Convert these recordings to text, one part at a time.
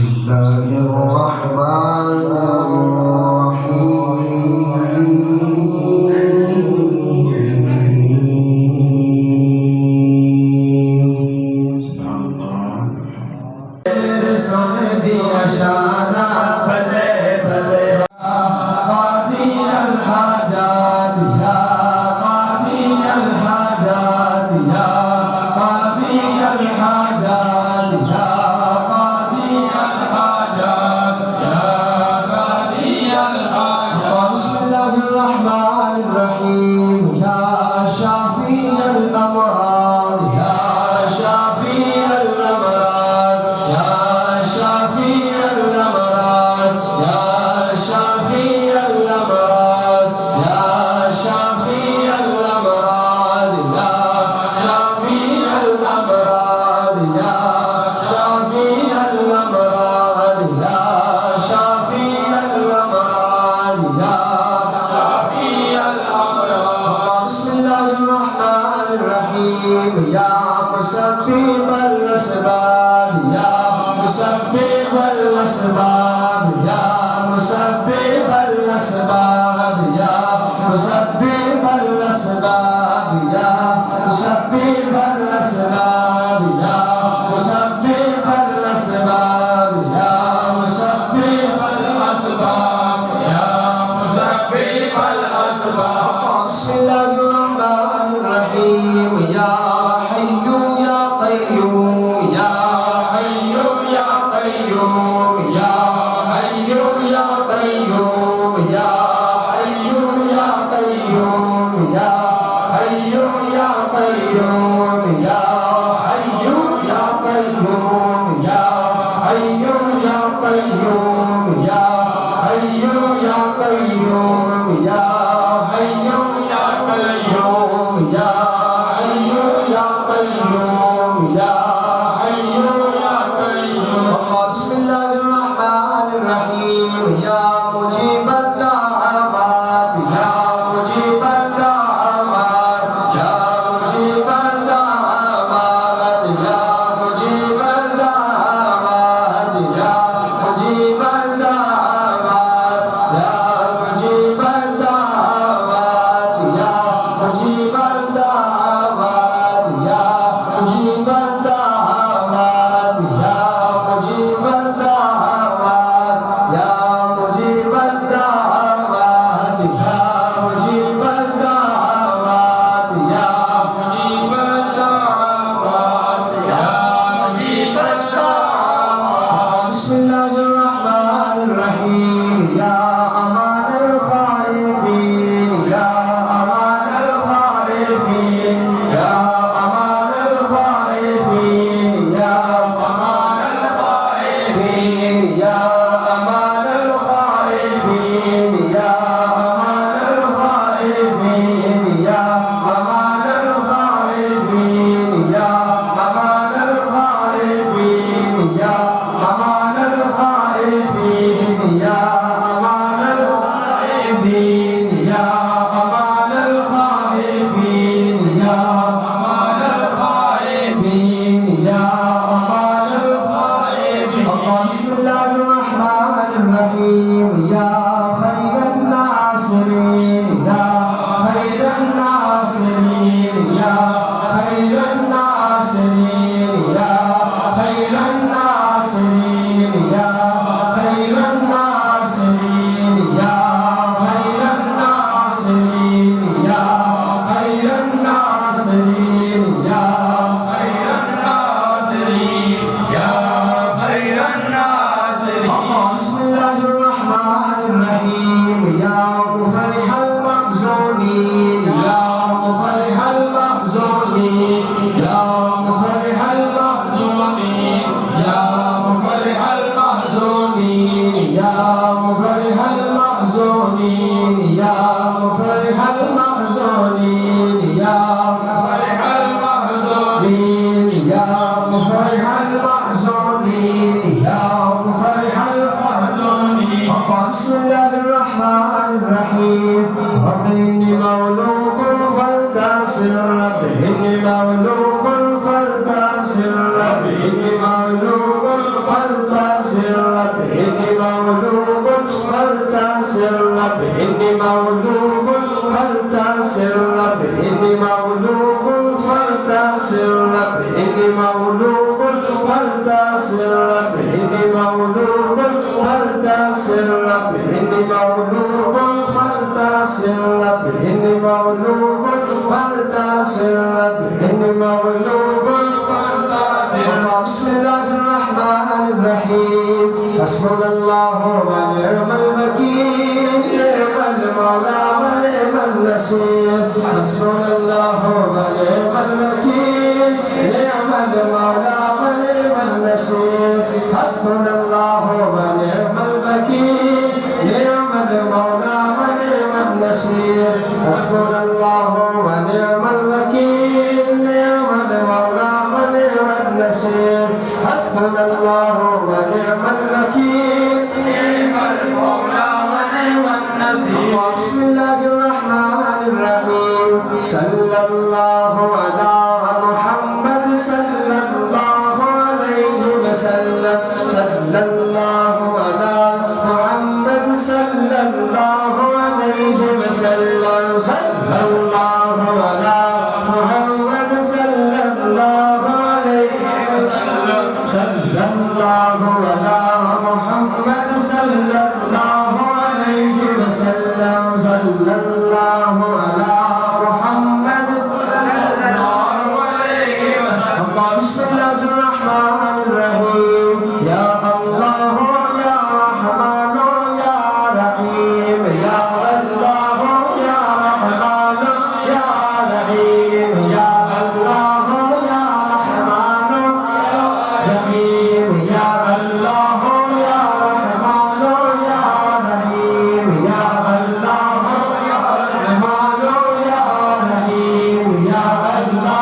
الله الرحمن فلتسر مغلوب فانتصر إني مغلوب فانتصر إني مغلوب فانتصر إني مغلوب فانتصر إني مغلوب فانتصر إني مغلوب فانتصر إني مغلوب فانتصر بسم الله الرحمن الرحيم حسبنا الله ونعم الوكيل نعم المولى ونعم النصير حسبنا الله ونعم الوكيل نعم المولى ونعم النصير حسبنا الله ونعم الوكيل نعم المولى ونعم النصير حسبنا الله ونعم الوكيل نعم المولى ونعم النصير حسبنا الله ونعم الوكيل نعم المولى ونعم النصير بسم الله الرحمن الرحيم صلى الله على محمد صلى الله عليه وسلم صلى الله على محمد صلى الله عليه وسلم صلى الله على محمد صلى الله عليه وسلم صلى الله على محمد صلى الله عليه وسلم صلى الله على محمد صلى الله عليه وسلم بسم الله الرحمن الرحيم يا الله يا رحمن يا رحيم يا الله يا رحمن يا رحيم يا الله يا رحمن يا رحيم يا الله يا رحمن يا رحيم يا الله يا رحمن يا رحيم يا الله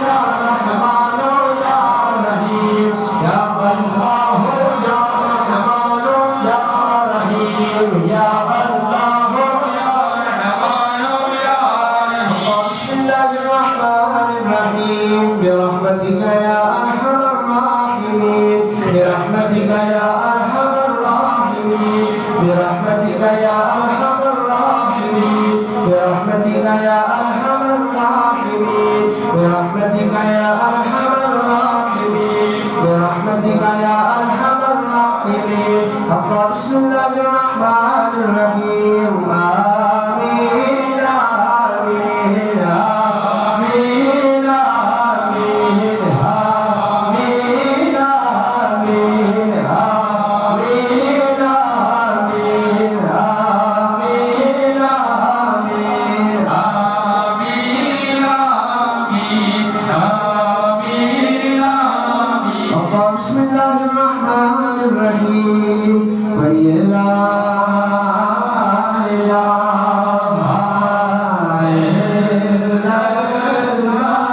يا رحمن يا رحيم يا الله يا رحمن يا رحيم يا الله يا رحمن يا رحيم بسم الله الرحمن الرحيم برحمتك يا أرحم الراحمين برحمتك يا أرحم الراحمين برحمتك يا أرحم الراحمين برحمتك يا أرحم الراحمين برحمتك يا أرحم الراحمين برحمتك يا أرحم الراحمين بسم الله الرحمن الرحيم آمين آمين آمين آمين آمين آمين آمين آمين آمين آمين آمين آمين آمين بسم الله الرحمن الرحيم لا إله إلا الله لا إله إلا الله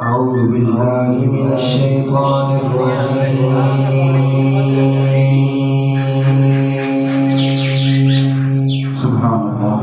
أعوذ بالله من الشيطان الرجيم. سبحان الله.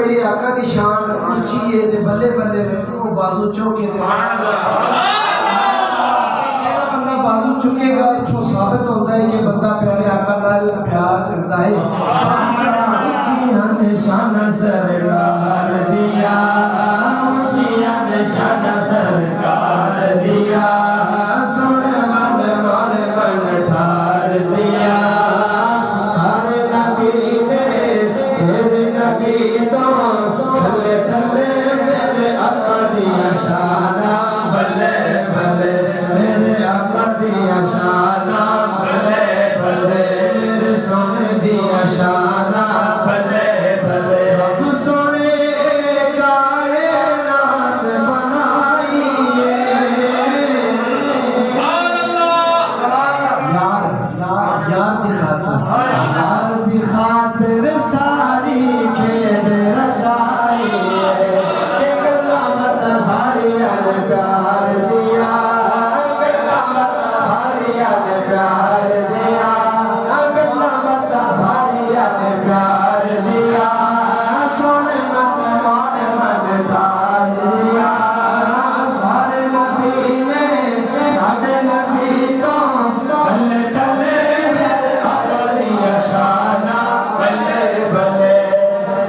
بڑی آقا دی شان اونچی ہے تے بلے بلے وہ بازو چوکے تے جیڑا بندہ بازو چکے گا اتھوں ثابت ہوتا ہے کہ بندہ پیارے آقا نال پیار کرتا ہے نشان سرکار دیا نشان سرکار دیا سونے من مال من ٹھار دیا سارے نبی نے میرے نبی تو تھلے تھلے میرے آقا دیا شانہ بلے بلے میرے آقا دیا شانہ بلے بلے میرے سونے دیا شانہ بلے بلے رب سونے کائنات بنائی یار دی خاطر یار دی خاطر ساری کھیل رچائی ایک لمحہ ساری پیار دیا ساری پیار دیا ساری پیار دیا سونے من ڈال دیا سارے نبی نے ساڈے نبی تو چلے چلے میرے آقا دیا شانہ بلے بلے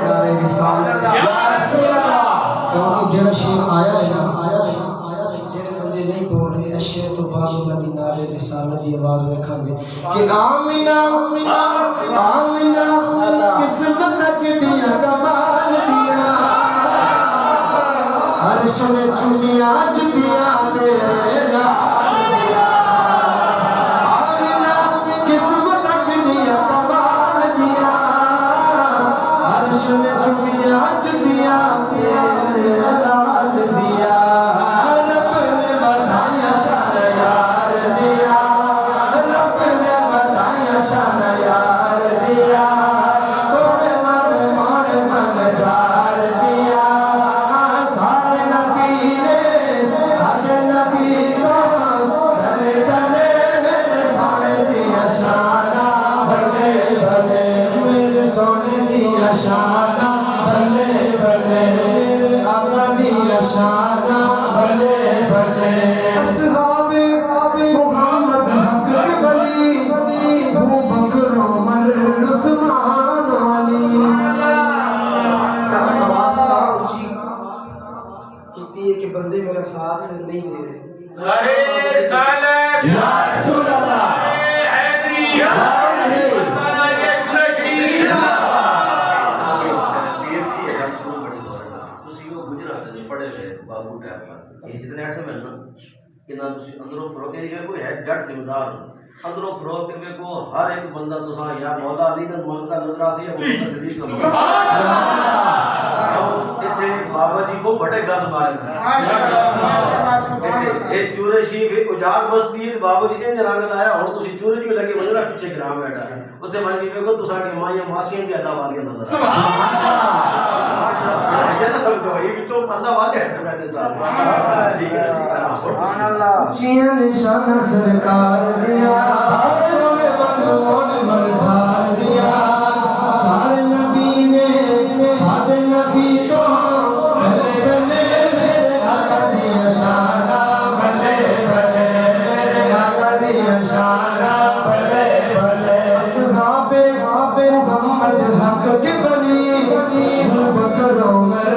پیارے رسالت یا رسول اللہ کیونکہ جڑا شیر آیا ہے نا جڑے بندے نہیں بول رہے اس شیر تو بعد انہاں دی نعرے رسالت دی آواز رکھاں گے کہ آمینہ آمینہ قسمت دیا کمال دیا عرش نے چومیا جدیا تیرے لال دیا آمینہ قسمت دیا کمال دیا عرش نے چومیا جدیا تیرے لال دیا رب نے بتایا شان یار دیا رب نے بتایا شان یار دیا سونے من ڈار دیا سارے نبی نے سارے نبی کو گلے گلے میرے سونے دیا شانہ بلے بلے میرے سونے دیا شانہ بلے بلے میرے آقا دیا شانہ بلے بلے اصحاب محمد حق کے بلی ابو بکر عمر عثمان علی آواز کا اونچی کہتی ہے کہ بندے میرا ساتھ نہیں دے رہے رسالت یا رسول اللہ حیدری یا بابو ٹائپ یہ جتنے اٹھے میں نا کہ نہ تسی اندروں فروغ کے کوئی ہے جٹ ذمہ اندروں فروغ کے کو ہر ایک بندہ تساں یا مولا علی نے مانگتا نظر آسی ہے وہ صدیق سبحان اللہ ایتھے بابا جی کو بڑے گز مارے ایتھے ایک چورے شیف اجاڑ بستی ہے بابا جی نے رنگ لایا ہن تسی چورے جو لگے وجرا پیچھے گرام بیٹھا اوتھے میں بھی کو تساں دی مائیاں ماسیاں بھی ادا والیاں نظر سبحان اللہ یہ نہ سمجھو یہ بھی تو اللہ واضح ہے میں سارے ٹھیک ہے سبحان اللہ چین نشان سرکار دیا سونے من ڈھار دیا سارے نبی نے سارے نبی تو بلے بلے میرے آقا دیا شانہ بلے بلے میرے آقا دیا شانہ بلے بلے اصحاب محمد حق کے بلی ابو بکر عمر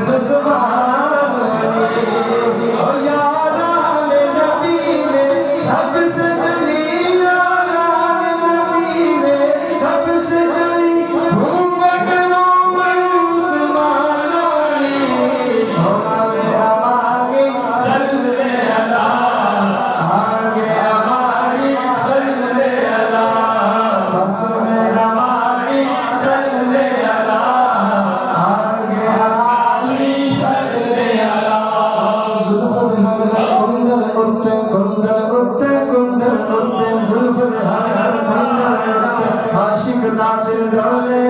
عثمان علی او یاران نبی میں سب سے جلی یاران نبی میں سب سے جلی ابو بکر عمر عثمان علی سونا میرا مانگی صلی اللہ آگے ہماری صلی اللہ بس میرا مانگی صلی اللہ آگے ہماری صلی اللہ زلفت ہر کندل اتے زلفت ہر کندل عاشق دا دل ڈولے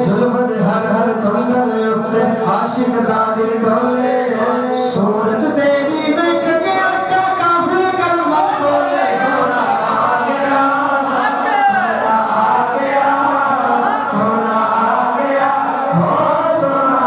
زلفت ہر کندل اتے عاشق دا دل ڈولے صورت تیری دیکھ کے آقا کافر کلمہ بولے سونا آ گیا سونا آ گیا سونا آ گیا ہو سونا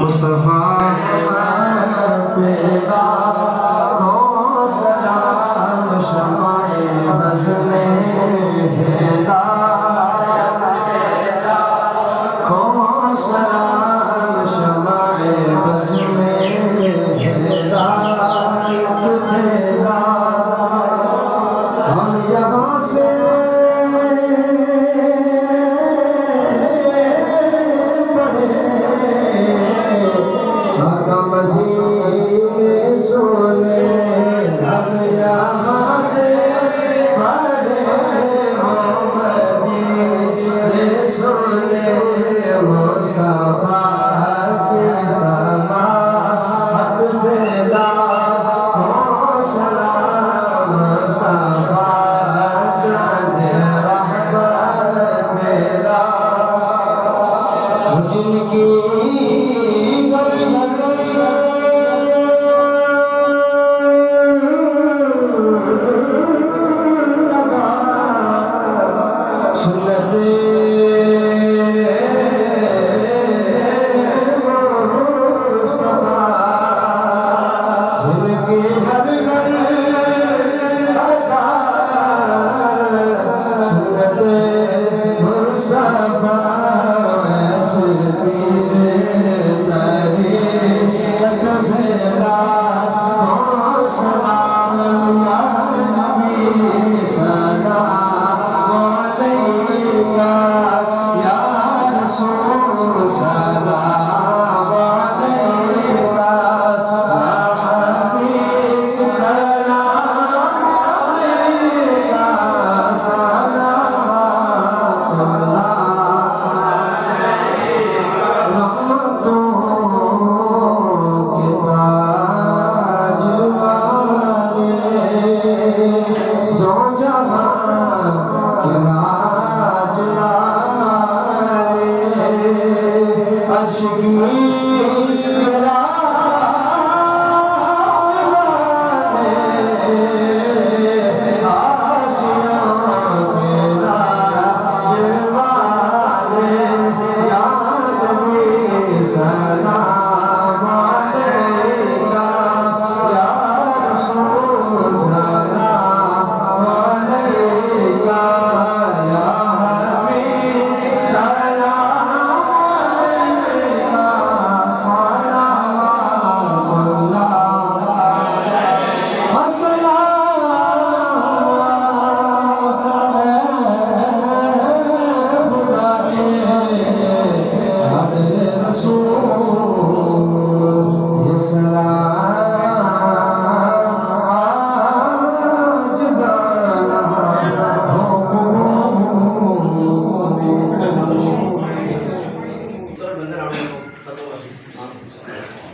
Mustafa ki sama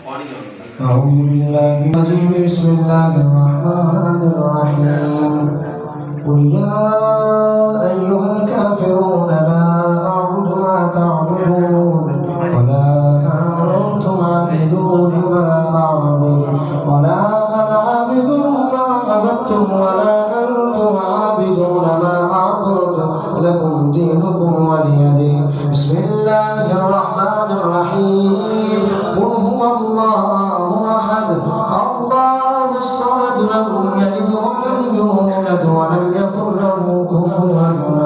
أعوذ بالله من الرجيم بسم الله الرحمن الرحيم قل يا أيها الكافرون لا أعبد ما تعبدون ولا أنتم عابدون ما أعبد ولا أنا عابد ما عبدتم ولا أنتم عابدون ما أعبد لكم دينكم ولي دين بسم الله الرحمن الرحيم قل هو الله أحد الله الصمد لم يلد ولم يولد ولم يكن له كفوا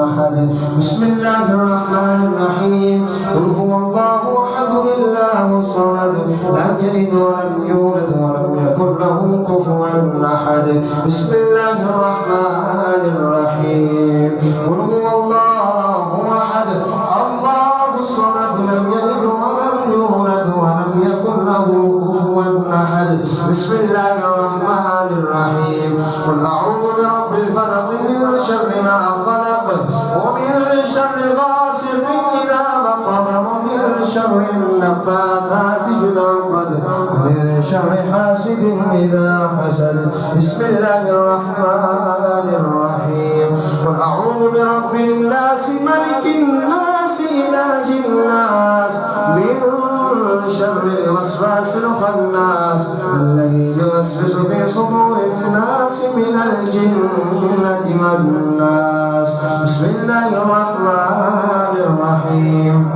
أحد بسم الله الرحمن الرحيم قل هو الله أحد الله الصمد لم يلد ولم يولد ولم يكن له كفوا أحد بسم الله الرحمن الرحيم قل هو الله أحد الله الصمد لم يلد ولم يولد ولم يكن له كفوا أحد بسم الله الرحمن الرحيم قل أعوذ برب الفلق من شر ما خلق ومن شر غاسق إذا وقب ومن شر النفاثات في العقد ومن شر حاسد إذا حسد بسم الله الرحمن الرحيم قل أعوذ برب الناس ملك الناس إله الناس من شر الوسواس الخناس الذي يوسوس في صدور الناس من الجنة والناس بسم الله الرحمن الرحيم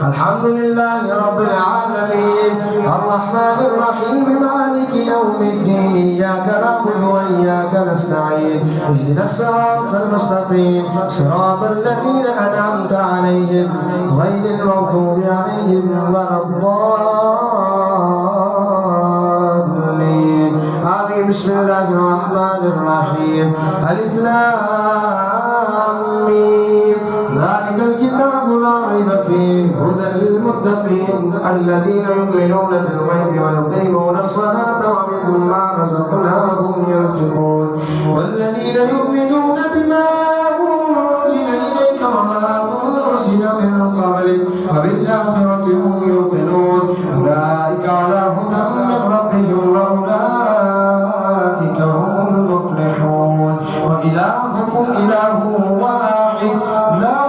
الحمد لله رب العالمين الرحمن الرحيم مالك يوم الدين إياك نعبد وإياك نستعين اهدنا الصراط المستقيم صراط الذين أنعمت عليهم غير المغضوب عليهم ولا الضالين آمين بسم الله الرحمن الرحيم ألف لام ميم ذلك الكتاب لا ريب فيه هدى للمتقين الذين يؤمنون بالغيب ويقيمون الصلاة ومما رزقناهم ينفقون والذين يؤمنون بما أنزل إليك وما أنزل من قبلك وبالآخرة هم يوقنون أولئك على هدى من ربهم وأولئك هم المفلحون وإلهكم إله واحد لا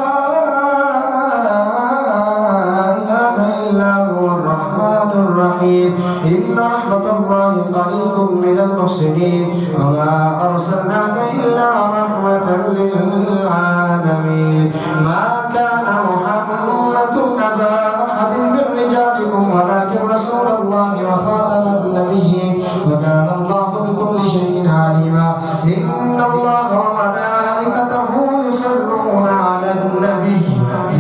إله إلا هو الرحمن الرحيم إن رحمة الله قريب من المحسنين وما أرسلناك إلا رحمة للعالمين ما كان محمد أبا أحد من رجالكم ولكن رسول الله وخاتم النبيين وكان الله بكل شيء عليما إن الله وملائكته يصلون على النبي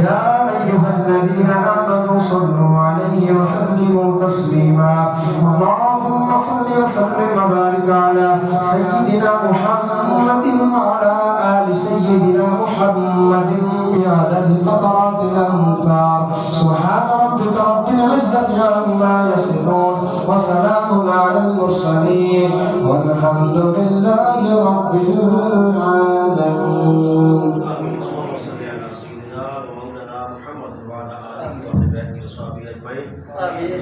يا أيها الذين آمنوا صلوا عليه وسلموا تسليما اللهم صل وسلم وبارك على سيدنا محمد وعلى آل سيدنا محمد بعدد قطرات الأمطار سبحان ربك رب العزة عما يصفون وسلام على المرسلين والحمد لله رب العالمين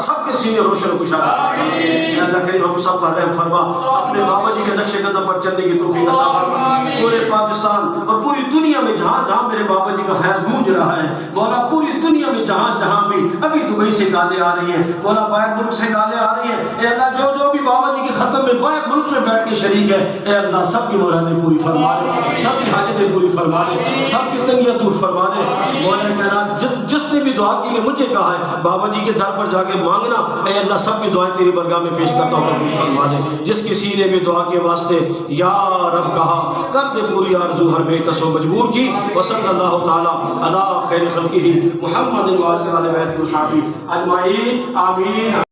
سب کے سینے روشن کشادہ فرما۔ اے اللہ کریم ہم سب پر رحم فرما، اپنے بابا جی کے نقش قدم پر چلنے کی توفیق عطا فرما۔ پورے پاکستان اور پوری دنیا میں جہاں جہاں میرے بابا جی کا فیض گونج رہا ہے مولا، پوری دنیا میں جہاں جہاں بھی ابھی دبئی سے گالیں آ رہی ہیں مولا، باہر ملک سے گالیں آ رہی ہیں، اے اللہ جو جو بھی بابا جی کے ختم میں باہر ملک میں بیٹھ کے شریک ہے، اے اللہ سب کی مرادیں پوری فرما دے، سب کی حاجتیں پوری فرما دے، سب کی تنگیاں دور فرما دے مولا کائنات۔ جس نے بھی دعا کے لیے مجھے کہا ہے بابا جی کے در پر جا کے مانگنا، اے اللہ سب کی دعائیں تیری بارگاہ میں پیش کرتا ہوں، قبول فرما دے۔ جس کسی نے بھی دعا کے واسطے یا رب کہا کر دے پوری آرزو ہر بے کس و مجبور کی۔ وصلی اللہ تعالی علی خیر خلقہ محمد وعلی آلہ بیتہ وصحبہ اجمعین، آمین۔